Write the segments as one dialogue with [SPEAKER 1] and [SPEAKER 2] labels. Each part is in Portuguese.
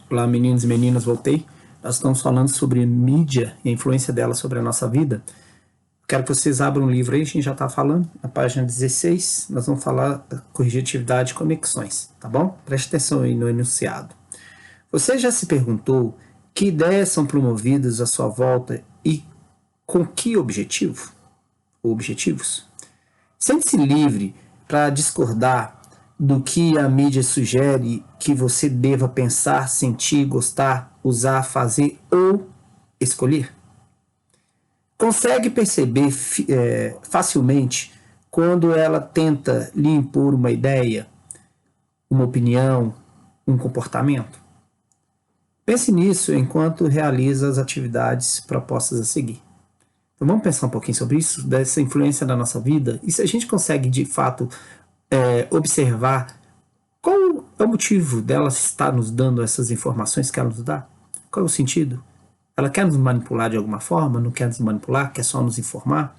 [SPEAKER 1] Olá, meninos e meninas, voltei. Nós estamos falando sobre mídia e a influência dela sobre a nossa vida. Quero que vocês abram um livro aí, a gente já está falando, na página 16, nós vamos falar corrigir atividade e conexões, tá bom? Preste atenção aí no enunciado. Você já se perguntou que ideias são promovidas à sua volta e com que objetivo? Ou objetivos? Sente-se livre para discordar do que a mídia sugere que você deva pensar, sentir, gostar, usar, fazer ou escolher? Consegue perceber facilmente quando ela tenta lhe impor uma ideia, uma opinião, um comportamento? Pense nisso enquanto realiza as atividades propostas a seguir. Então vamos pensar um pouquinho sobre isso, dessa influência na nossa vida, e se a gente consegue de fato observar qual é o motivo dela estar nos dando essas informações que ela nos dá? Qual é o sentido? Ela quer nos manipular de alguma forma? Não quer nos manipular? Quer só nos informar?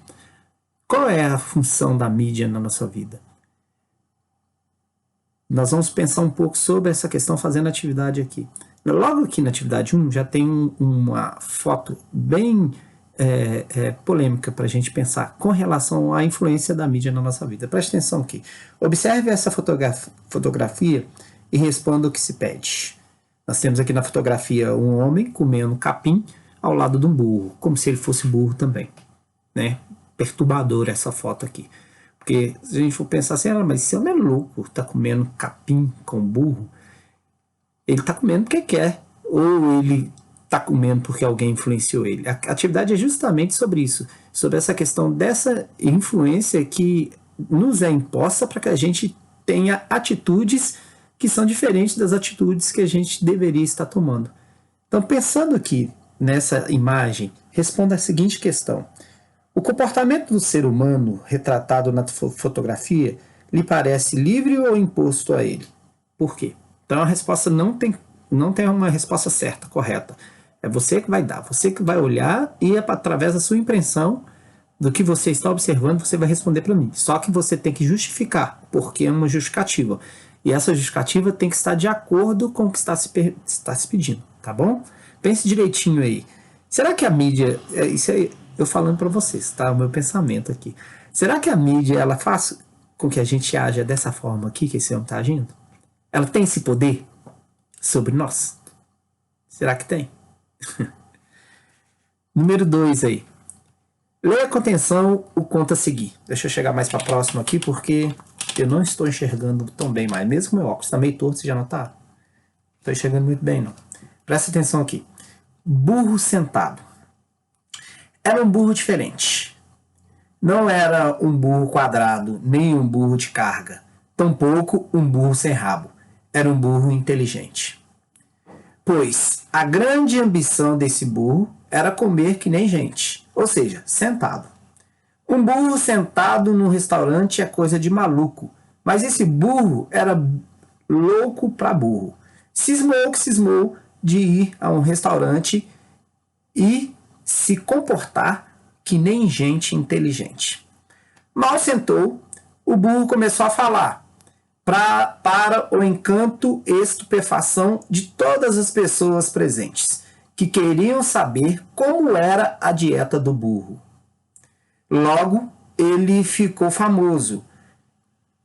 [SPEAKER 1] Qual é a função da mídia na nossa vida? Nós vamos pensar um pouco sobre essa questão fazendo atividade aqui. Logo aqui na atividade 1 já tem uma foto bem polêmica para a gente pensar com relação à influência da mídia na nossa vida. Preste atenção aqui. Observe essa fotografia e responda o que se pede. Nós temos aqui na fotografia um homem comendo capim ao lado de um burro, como se ele fosse burro também, né? Perturbador essa foto aqui. Porque se a gente for pensar assim, mas esse homem é louco, está comendo capim com burro. Ele está comendo porque quer, ou ele está comendo porque alguém influenciou ele. A atividade é justamente sobre isso, sobre essa questão dessa influência que nos é imposta para que a gente tenha atitudes que são diferentes das atitudes que a gente deveria estar tomando. Então, pensando aqui nessa imagem, responda a seguinte questão: o comportamento do ser humano retratado na fotografia lhe parece livre ou imposto a ele? Por quê? Então a resposta não tem uma resposta certa, correta. É você que vai dar, você que vai olhar e através da sua impressão do que você está observando, você vai responder para mim. Só que você tem que justificar, porque é uma justificativa. E essa justificativa tem que estar de acordo com o que está se pedindo, tá bom? Pense direitinho aí. Será que a mídia... Isso aí eu falando para vocês, tá? O meu pensamento aqui. Será que a mídia ela faz com que a gente haja dessa forma aqui que esse homem está agindo? Ela tem esse poder sobre nós? Será que tem? Número 2 aí. Leia com atenção o conto a seguir. Deixa eu chegar mais para próximo aqui, porque eu não estou enxergando tão bem mais. Mesmo com meu óculos está meio torto, você já não está? Não estou enxergando muito bem, não. Presta atenção aqui. Burro sentado. Era um burro diferente. Não era um burro quadrado, nem um burro de carga. Tampouco um burro sem rabo. Era um burro inteligente. Pois a grande ambição desse burro era comer que nem gente, ou seja, sentado. Um burro sentado num restaurante é coisa de maluco, mas esse burro era louco para burro. Cismou de ir a um restaurante e se comportar que nem gente inteligente. Mal sentou, o burro começou a falar, para o encanto e estupefação de todas as pessoas presentes, que queriam saber como era a dieta do burro. Logo, ele ficou famoso.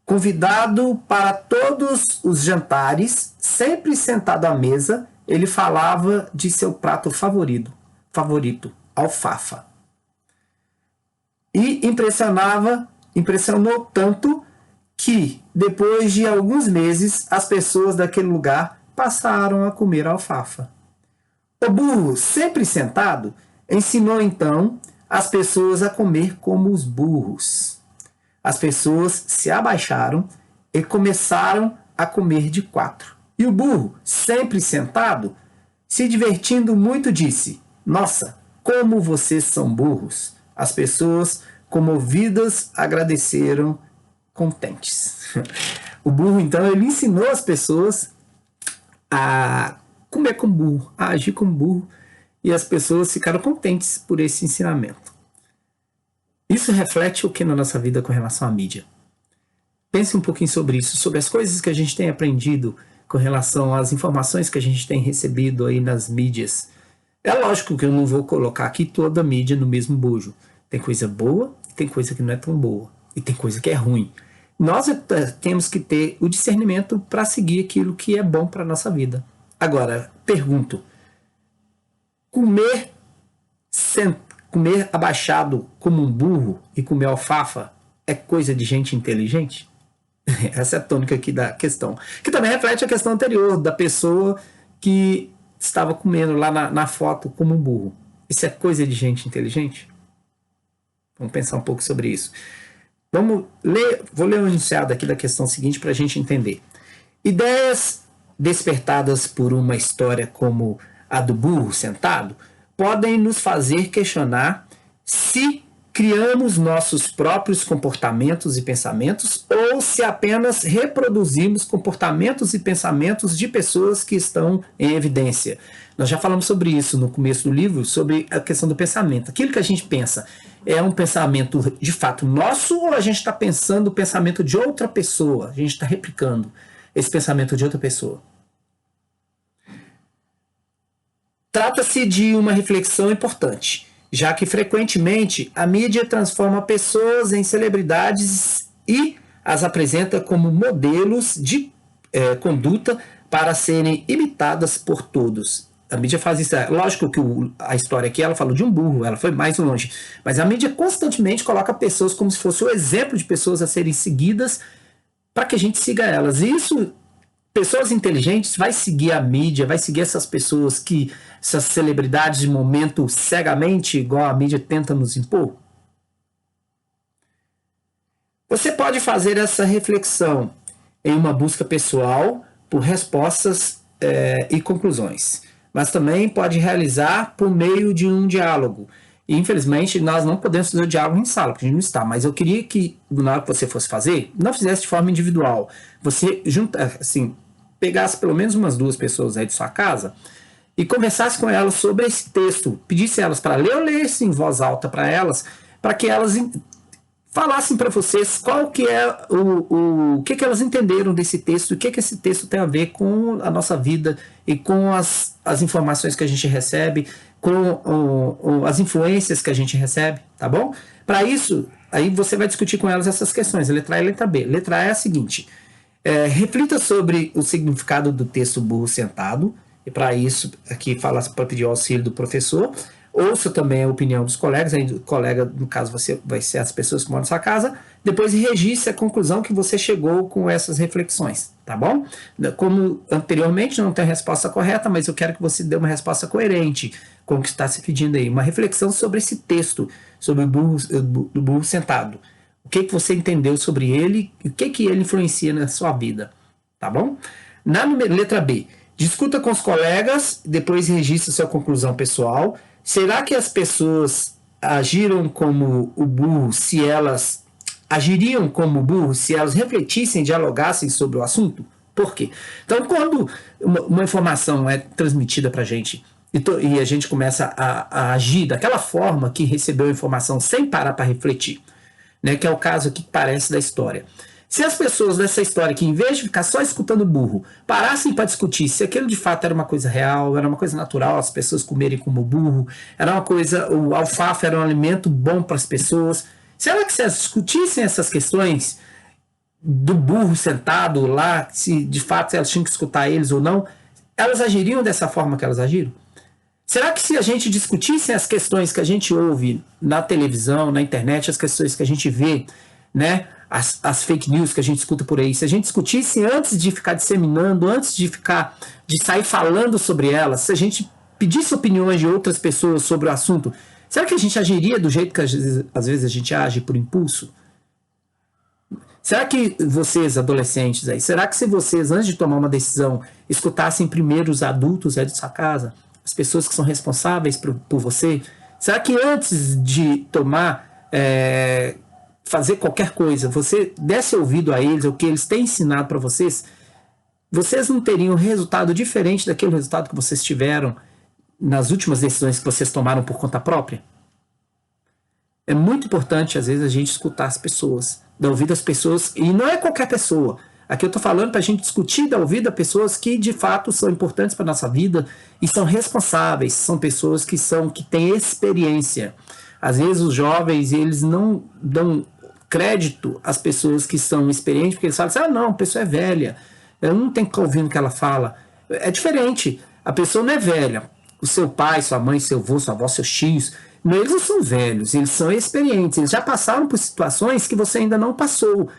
[SPEAKER 1] Convidado para todos os jantares, sempre sentado à mesa, ele falava de seu prato favorito, alfafa. E impressionou tanto que, depois de alguns meses, as pessoas daquele lugar passaram a comer alfafa. O burro, sempre sentado, ensinou então as pessoas a comer como os burros. As pessoas se abaixaram e começaram a comer de quatro. E o burro, sempre sentado, se divertindo muito, disse: "Nossa, como vocês são burros!" As pessoas, comovidas, agradeceram, contentes. O burro, então, ele ensinou as pessoas a comer como burro, a agir como burro, e as pessoas ficaram contentes por esse ensinamento. Isso reflete o que na nossa vida com relação à mídia? Pense um pouquinho sobre isso, sobre as coisas que a gente tem aprendido com relação às informações que a gente tem recebido aí nas mídias. É lógico que eu não vou colocar aqui toda a mídia no mesmo bojo. Tem coisa boa e tem coisa que não é tão boa. E tem coisa que é ruim. Nós temos que ter o discernimento para seguir aquilo que é bom para a nossa vida. Agora, pergunto. Comer abaixado como um burro e comer alfafa é coisa de gente inteligente? Essa é a tônica aqui da questão. Que também reflete a questão anterior da pessoa que estava comendo lá na foto como um burro. Isso é coisa de gente inteligente? Vamos pensar um pouco sobre isso. Vou ler o enunciado aqui da questão seguinte para a gente entender. Ideias despertadas por uma história como a do burro sentado podem nos fazer questionar se criamos nossos próprios comportamentos e pensamentos ou se apenas reproduzimos comportamentos e pensamentos de pessoas que estão em evidência. Nós já falamos sobre isso no começo do livro, sobre a questão do pensamento. Aquilo que a gente pensa é um pensamento de fato nosso ou a gente está pensando o pensamento de outra pessoa? A gente está replicando esse pensamento de outra pessoa. Trata-se de uma reflexão importante, já que frequentemente a mídia transforma pessoas em celebridades e as apresenta como modelos de conduta para serem imitadas por todos. A mídia faz isso. Lógico que a história aqui ela falou de um burro, ela foi mais longe, mas a mídia constantemente coloca pessoas como se fosse o exemplo de pessoas a serem seguidas para que a gente siga elas. E isso, pessoas inteligentes vai seguir a mídia, vai seguir essas pessoas essas celebridades de momento cegamente, igual a mídia tenta nos impor? Você pode fazer essa reflexão em uma busca pessoal por respostas e conclusões, mas também pode realizar por meio de um diálogo. E, infelizmente, nós não podemos fazer o diálogo em sala, porque a gente não está, mas eu queria que, na hora que você fosse fazer, não fizesse de forma individual. Você pegasse pelo menos umas 2 pessoas aí de sua casa e conversasse com elas sobre esse texto, pedisse elas para ler ou lesse em voz alta para elas, para que elas falassem para vocês qual que é o que elas entenderam desse texto, o que esse texto tem a ver com a nossa vida e com as informações que a gente recebe, com as influências que a gente recebe, tá bom? Para isso, aí você vai discutir com elas essas questões, a letra A e a letra B. Letra A é a seguinte: reflita sobre o significado do texto burro sentado, e para isso, aqui fala para pedir o auxílio do professor. Ouça também a opinião dos colegas, aí o colega, no caso, vai ser as pessoas que moram na sua casa, depois registre a conclusão que você chegou com essas reflexões, tá bom? Como anteriormente, não tem a resposta correta, mas eu quero que você dê uma resposta coerente com o que está se pedindo aí, uma reflexão sobre esse texto, sobre o burro sentado. O que você entendeu sobre ele e o que ele influencia na sua vida, tá bom? Na letra B, discuta com os colegas, depois registre sua conclusão pessoal. Será que as pessoas agiriam como o burro se elas refletissem, dialogassem sobre o assunto? Por quê? Então, quando uma informação é transmitida para a gente e a gente começa a agir daquela forma que recebeu a informação sem parar para refletir, né, que é o caso aqui que parece da história. Se as pessoas dessa história, que em vez de ficar só escutando o burro, parassem para discutir se aquilo de fato era uma coisa real, era uma coisa natural, as pessoas comerem como burro, era uma coisa, o alfafa era um alimento bom para as pessoas, será que se elas discutissem essas questões do burro sentado lá, se de fato elas tinham que escutar eles ou não, elas agiriam dessa forma que elas agiram? Será que se a gente discutisse as questões que a gente ouve na televisão, na internet, as questões que a gente vê, né, as fake news que a gente escuta por aí, se a gente discutisse antes de ficar disseminando, antes de sair falando sobre elas, se a gente pedisse opiniões de outras pessoas sobre o assunto, será que a gente agiria do jeito que às vezes a gente age por impulso? Será que vocês, adolescentes aí, será que se vocês, antes de tomar uma decisão, escutassem primeiro os adultos aí de sua casa, as pessoas que são responsáveis por você, será que antes de fazer qualquer coisa, você desse ouvido a eles, o que eles têm ensinado para vocês, vocês não teriam um resultado diferente daquele resultado que vocês tiveram nas últimas decisões que vocês tomaram por conta própria? É muito importante, às vezes, a gente escutar as pessoas, dar ouvido às pessoas, e não é qualquer pessoa. Aqui eu estou falando para a gente discutir da ouvida pessoas que de fato são importantes para a nossa vida e são responsáveis, são pessoas que têm experiência. Às vezes os jovens, eles não dão crédito às pessoas que são experientes, porque eles falam assim, não, a pessoa é velha, eu não tenho que ficar ouvindo o que ela fala. É diferente, a pessoa não é velha. O seu pai, sua mãe, seu avô, sua avó, seus tios, eles não são velhos, eles são experientes, eles já passaram por situações que você ainda não passou.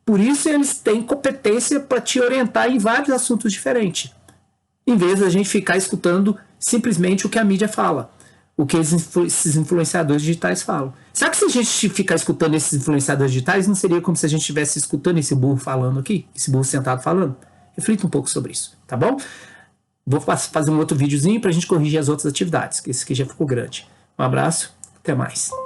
[SPEAKER 1] Por isso eles têm competência para te orientar em vários assuntos diferentes. Em vez da gente ficar escutando simplesmente o que a mídia fala, o que esses influenciadores digitais falam. Será que se a gente ficar escutando esses influenciadores digitais, não seria como se a gente estivesse escutando esse burro falando aqui? Esse burro sentado falando? Reflita um pouco sobre isso, tá bom? Vou fazer um outro videozinho para a gente corrigir as outras atividades, que esse aqui já ficou grande. Um abraço, até mais.